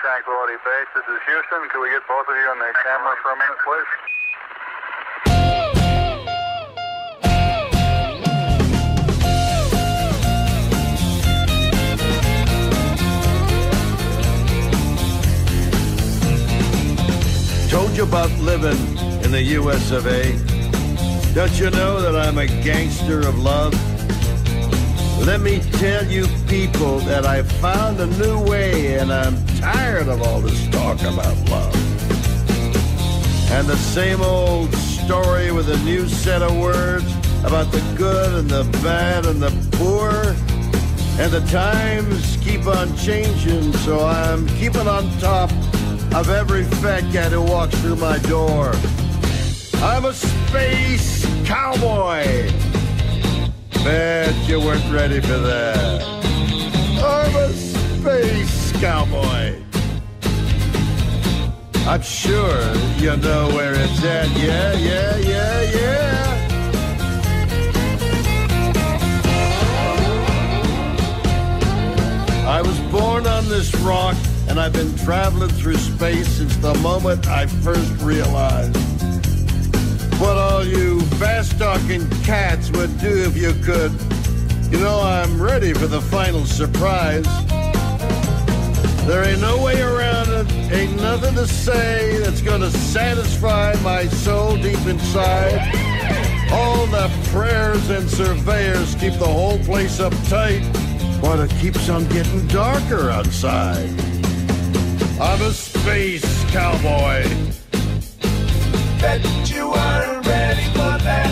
Tranquility Base, this is Houston. Could we get both of you on the camera for a minute, please? Told you about living in the US of A. Don't you know that I'm a gangster of love? Let me tell you people that I found a new way, and I'm tired of all this talk about love. And the same old story with a new set of words about the good and the bad and the poor. And the times keep on changing, so I'm keeping on top of every fat cat who walks through my door. I'm a space cowboy. Bet you weren't ready for that. I'm a space cowboy. I'm sure you know where it's at. Yeah, yeah, yeah, yeah. I was born on this rock, and I've been traveling through space since the moment I first realized what all you fast-talking cats would do if you could. You know, I'm ready for the final surprise. There ain't no way around it, ain't nothing to say that's gonna satisfy my soul deep inside. All the prayers and surveyors keep the whole place uptight, but it keeps on getting darker outside. I'm a space cowboy. Bet you aren't ready for that.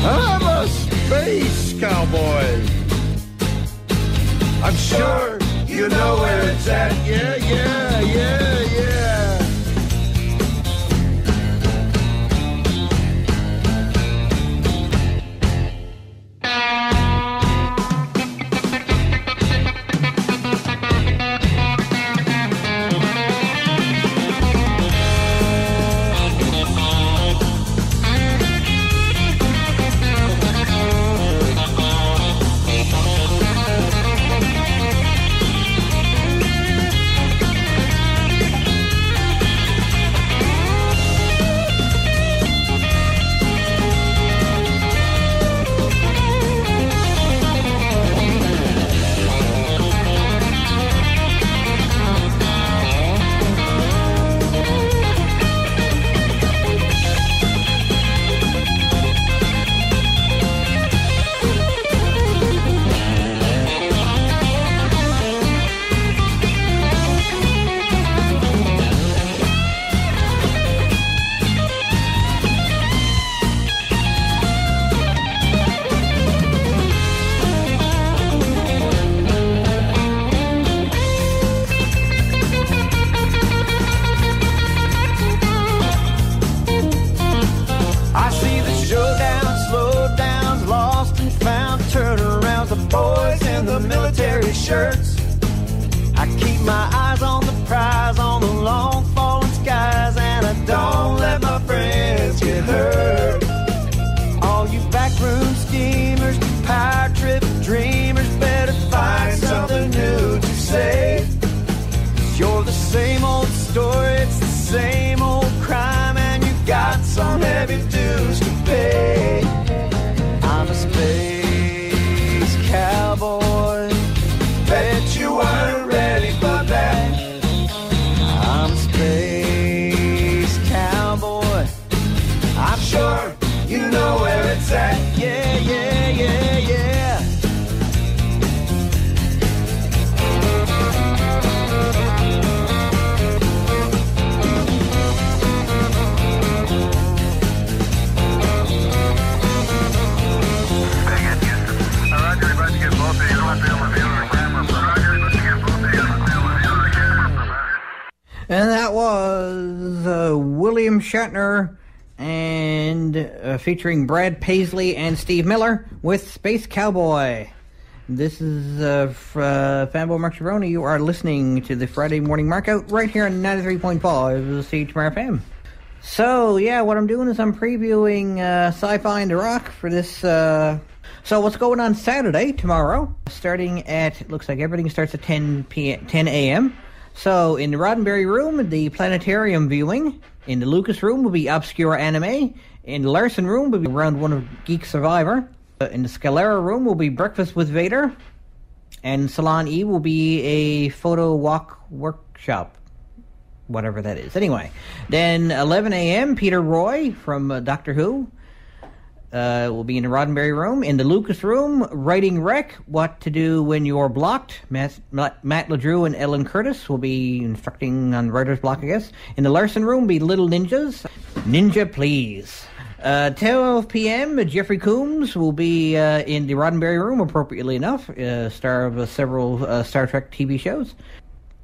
I'm a space cowboy. I'm sure you know where it's at. Yeah, yeah, yeah, yeah. And that was William Shatner and featuring Brad Paisley and Steve Miller with Space Cowboy. This is Fanboy Mark Cerrone. You are listening to the Friday Morning Markout right here on 93.5 CHMR FM. So, yeah, what I'm doing is I'm previewing Sci-Fi and the Rock for this. So what's going on Saturday, tomorrow, starting at, looks like everything starts at 10 a.m., So, in the Roddenberry Room, the planetarium viewing. In the Lucas Room will be obscure anime. In the Larson Room will be round one of Geek Survivor. In the Scalera Room will be Breakfast with Vader. And Salon E will be a photo walk workshop. Whatever that is. Anyway, then 11 a.m., Peter Roy from Doctor Who will be in the Roddenberry Room. In the Lucas Room, Writing Rec, What to Do When You're Blocked. Matt LeDrew and Ellen Curtis will be instructing on writer's block, I guess. In the Larson Room will be Little Ninjas. Ninja, please. 12 p.m., Jeffrey Coombs will be in the Roddenberry Room, appropriately enough, star of several Star Trek TV shows.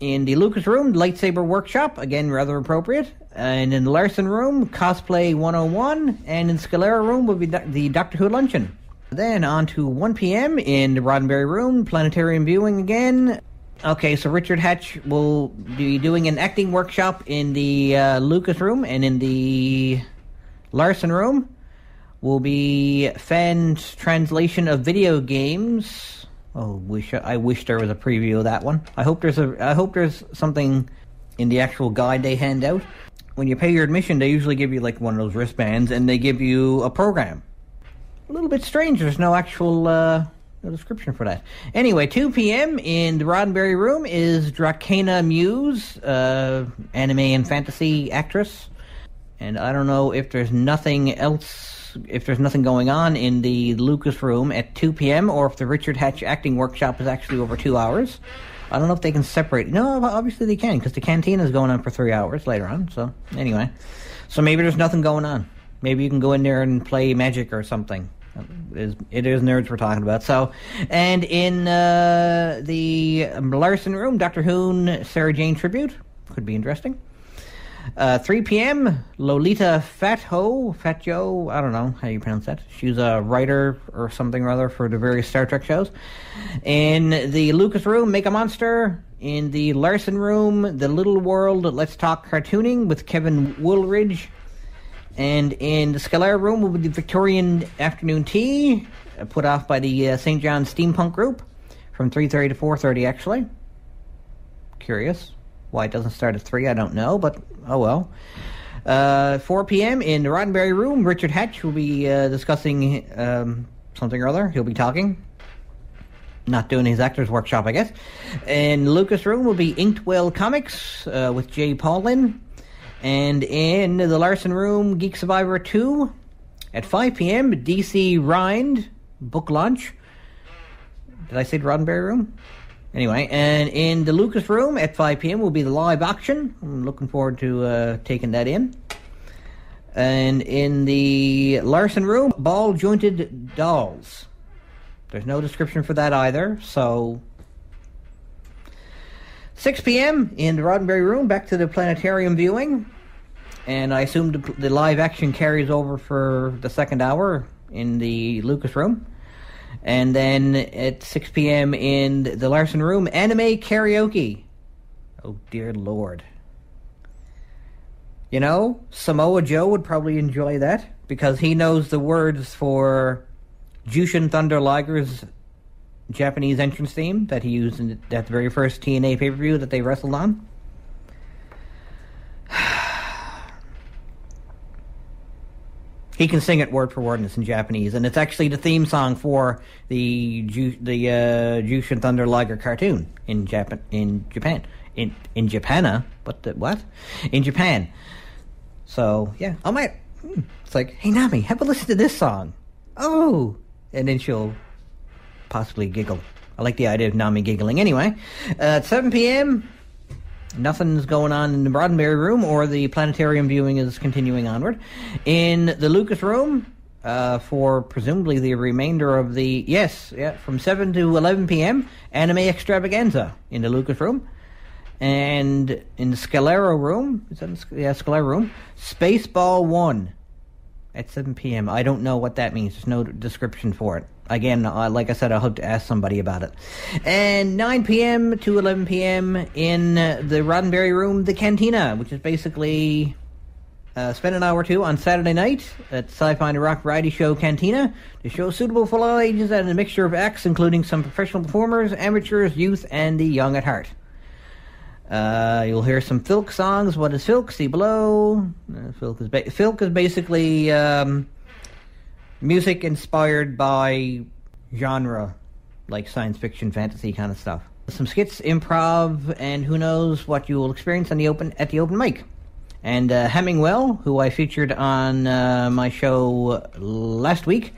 In the Lucas Room, Lightsaber Workshop, again, rather appropriate. And in the Larson Room, Cosplay 101. And in Scalera Room will be the Doctor Who Luncheon. Then on to 1 p.m. in the Roddenberry Room, Planetarium Viewing again. Okay, so Richard Hatch will be doing an acting workshop in the Lucas Room. And in the Larson Room will be fans' translation of video games. Oh, I wish there was a preview of that one. I hope there's something in the actual guide they hand out. When you pay your admission, they usually give you like one of those wristbands, and they give you a program. A little bit strange. There's no actual no description for that. Anyway, 2 p.m. in the Roddenberry Room is Drakena Muse, anime and fantasy actress. And I don't know if there's nothing else. If there's nothing going on in the Lucas Room at 2 p.m. or if the Richard Hatch acting workshop is actually over 2 hours. I don't know if they can separate. No, obviously they can, because the canteen is going on for 3 hours later on. So, anyway. So maybe there's nothing going on. Maybe you can go in there and play Magic or something. It is nerds we're talking about. So, and in the Larson Room, Doctor Who, Sarah Jane Tribute. Could be interesting. 3 p.m., Lolita Fat Joe, I don't know how you pronounce that. She's a writer or something or other for the various Star Trek shows. In the Lucas Room, Make a Monster. In the Larson Room, The Little World, Let's Talk Cartooning with Kevin Woolridge. And in the Scalera Room will be the Victorian Afternoon Tea, put off by the St. John's Steampunk Group from 3:30 to 4:30, actually. Curious. Why it doesn't start at 3, I don't know, but oh well. 4 p.m. in the Roddenberry Room, Richard Hatch will be discussing something or other. He'll be talking. Not doing his actor's workshop, I guess. In Lucas Room will be Inkwell Comics with Jay Paulin. And in the Larson Room, Geek Survivor 2 at 5 p.m., DC Rind book launch. Did I say the Roddenberry Room? Anyway, and in the Lucas Room at 5 p.m. will be the live auction. I'm looking forward to taking that in. And in the Larson Room, ball-jointed dolls. There's no description for that either, so... 6 p.m. in the Roddenberry Room, back to the planetarium viewing. And I assume the live action carries over for the second hour in the Lucas Room. And then at 6 p.m. in the Larson Room, anime karaoke. Oh, dear Lord. You know, Samoa Joe would probably enjoy that, because he knows the words for Jushin Thunder Liger's Japanese entrance theme that he used in that very first TNA pay-per-view that they wrestled on. He can sing it word for word, and it's in Japanese, and it's actually the theme song for the Jushin Thunder Liger cartoon in Japan. In Japan? What? In Japan. So yeah, I might. It's like, hey Nami, have a listen to this song. Oh, and then she'll possibly giggle. I like the idea of Nami giggling. Anyway, at 7 p.m. Nothing's going on in the Roddenberry Room, or the planetarium viewing is continuing onward. In the Lucas Room, for presumably the remainder of the... from 7 to 11 p.m., anime extravaganza in the Lucas Room. And in the Scalera Room, Scalera Room, Spaceball 1 at 7 p.m. I don't know what that means. There's no description for it. Again, like I said, I hope to ask somebody about it. And 9 p.m. to 11 p.m. in the Roddenberry Room, the Cantina, which is basically spend an hour or two on Saturday night at Sci-Fi and Rock Variety Show Cantina. The show is suitable for all ages and a mixture of acts, including some professional performers, amateurs, youth, and the young at heart. You'll hear some Filk songs. What is Filk? See below. Filk is basically music inspired by genre, like science fiction, fantasy kind of stuff. Some skits, improv, and who knows what you will experience at the open mic. And Hemingwell, who I featured on my show last week,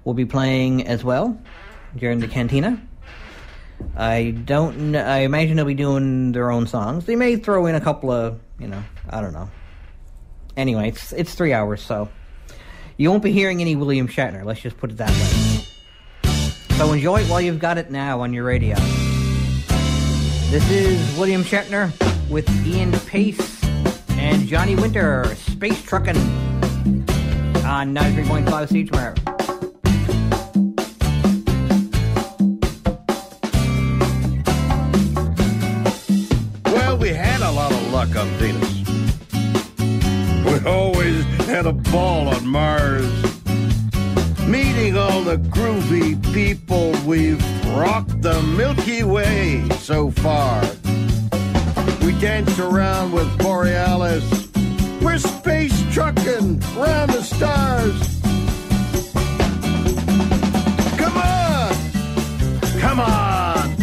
will be playing as well during the cantina. I imagine they'll be doing their own songs. They may throw in a couple of, I don't know. Anyway, it's 3 hours, so you won't be hearing any William Shatner. Let's just put it that way. So enjoy it while you've got it now on your radio. This is William Shatner with Ian Pace and Johnny Winter, Space Truckin' on 93.5 CHMR. Well, we had a lot of luck on Venus. We always had a ball on Mars. Meeting all the groovy people, we've rocked the Milky Way so far. We dance around with Borealis. We're space trucking around the stars. Come on! Come on!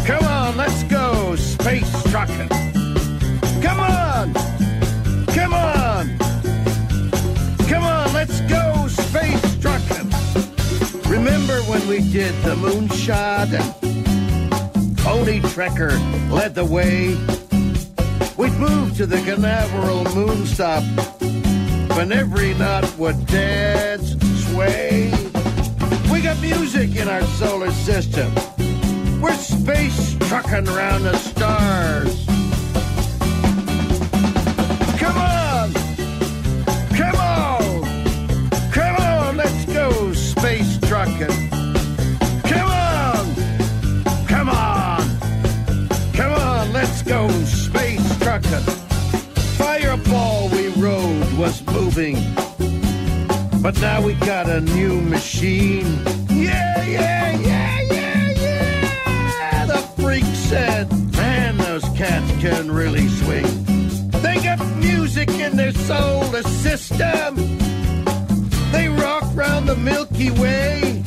Come on, let's go space trucking. Come on! Come on! Come on, let's go space trucking. Remember when we did the moonshot and Pony Trekker led the way? We'd move to the Canaveral moonstop when every knot would dance and sway. We got music in our solar system. We're space trucking around the stars. Come on! Come on! Come on, let's go space trucking. Come on! Come on! Come on, let's go space trucking. Fireball we rode was moving, but now we got a new machine. Yeah, yeah, yeah, yeah, yeah! The freak said, man, those cats can really swing. They got music in their solar system. They rock round the Milky Way.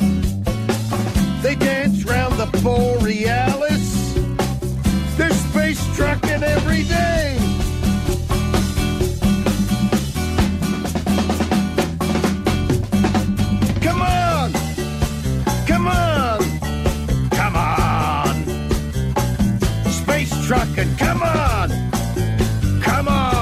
They dance round the Borealis. They're space trucking every day. Come on! Come on! Come on! Space trucking, come on! Come on!